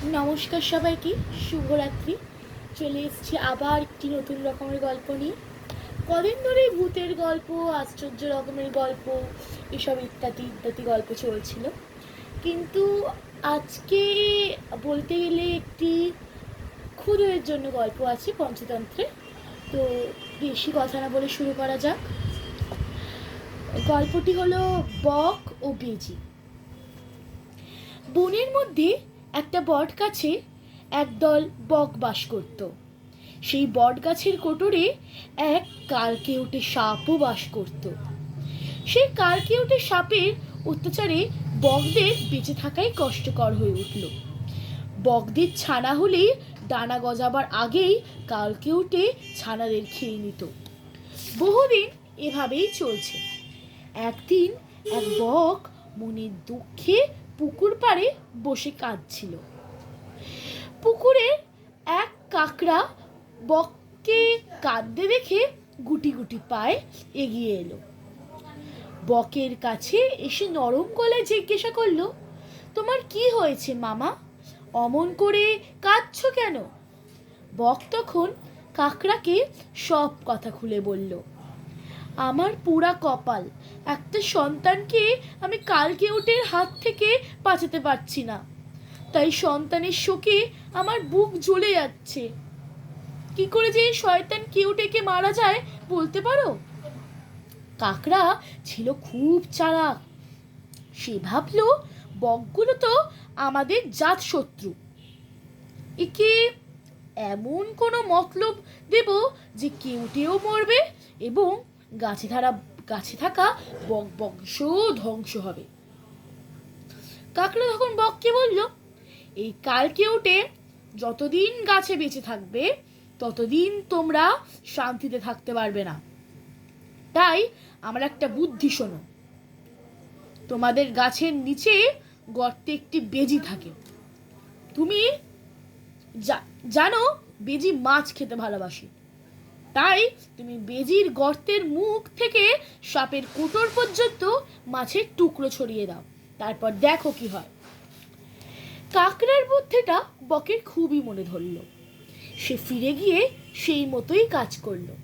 নমস্কার সবাইকে, শুভরাত্রি। চলে এসেছি আবার একটি নতুন রকমের গল্প নিয়ে। কদিন ধরে ভূতের গল্প, আশ্চর্য রকমের গল্প, এসব ইত্যাদি ইত্যাদি গল্প চলছিল, কিন্তু আজকে বলতে গেলে একটি ক্ষুদের জন্য গল্প আছে পঞ্চতন্ত্রে। তো বেশি কথা না বলে শুরু করা যাক। গল্পটি হলো বক ও বেজি। বনের মধ্যে একটা বট গাছে একদল বক বাস করত। সেই বট গাছের কোটরে এক কালকেউটে সাপও বাস করত। সেই কালকেউটে সাপের অত্যাচারে বকদের বেঁচে থাকাই কষ্টকর হয়ে উঠল। বকদের ছানা হলেই ডানা গজাবার আগেই কালকেউটে ছানাদের খেয়ে নিত। বহুদিন এভাবেই চলছে। একদিন এক বক মনের দুঃখে পুকুর পাড়ে বসে কাঁদছিল। পুকুরে এক কাকড়া বককে কাঁদতে দেখে গুটি গুটি পায়ে এগিয়ে এলো। বকের কাছে এসে নরম গলায় জিজ্ঞাসা করলো, তোমার কি হয়েছে মামা? অমন করে কাঁদছো কেন? বক তখন কাকড়াকে সব কথা খুলে বলল। আমার পুরা কপাল, একটা সন্তানকে আমি কালকেউটের হাত থেকে বাঁচাতে পারছি না, তাই সন্তানের শোকে আমার বুক জ্বলে যাচ্ছে। কি করে যে এই শয়তান কেউটেকে মারা যায় বলতে পারো? কাকড়া ছিল খুব চালাক। সে ভাবলো, বকগুলো তো আমাদের জাত শত্রু, একে এমন কোনো মতলব দেব যে কেউটেও মরবে এবং গাছে থাকা বক বংশ ধ্বংস হবে। কাকড়া তখন বককে বলল, এই কালকেউটে যতদিন গাছে বেঁচে থাকবে ততদিন তোমরা শান্তিতে থাকতে পারবে না। তাই আমার একটা বুদ্ধি শোনো। তোমাদের গাছের নিচে গর্তে একটি বেজি থাকে। তুমি জানো বেজি মাছ খেতে ভালোবাসে, তাই তুমি বেজির গর্তের মুখ থেকে সাপের কোটর পর্যন্ত মাছের টুকরো ছড়িয়ে দাও, তারপর দেখো কি হয়। কাকড়ার বুদ্ধিটা বকের খুবই মনে ধরল। সে ফিরে গিয়ে সেই মতোই কাজ করলো।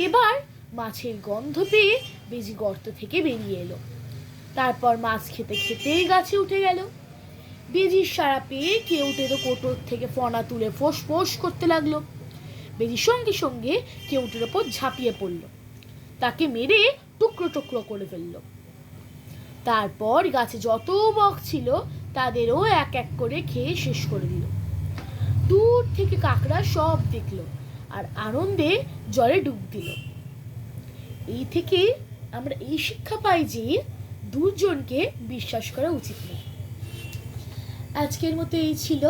এবার মাছের গন্ধ পেয়ে বেজি গর্ত থেকে বেরিয়ে এলো। তারপর মাছ খেতে খেতেই গাছে উঠে গেল। বেজির সারা পেয়ে কেউটেরও কোটর থেকে ফনা তুলে ফোঁস ফোঁস করতে লাগলো। বেজি সঙ্গে সঙ্গে কেউটের ওপর ঝাঁপিয়ে পড়ল, তাকে মেরে টুকরো টুকরো করে ফেলল। তারপর গাছে যত বক ছিল তাদেরও এক এক করে খেয়ে শেষ করে দিল। দূর থেকে কাকড়া সব দেখলো আর আনন্দে জলে ডুব দিল। এই থেকে আমরা এই শিক্ষা পাই যে দুজনকে বিশ্বাস করা উচিত নয়। আজকের মতো এই ছিল।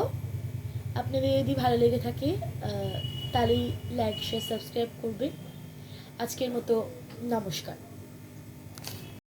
আপনাদের যদি ভালো লেগে থাকে তাহলেই লাইক শেয়ার সাবস্ক্রাইব করবেন। আজকের মতো নমস্কার।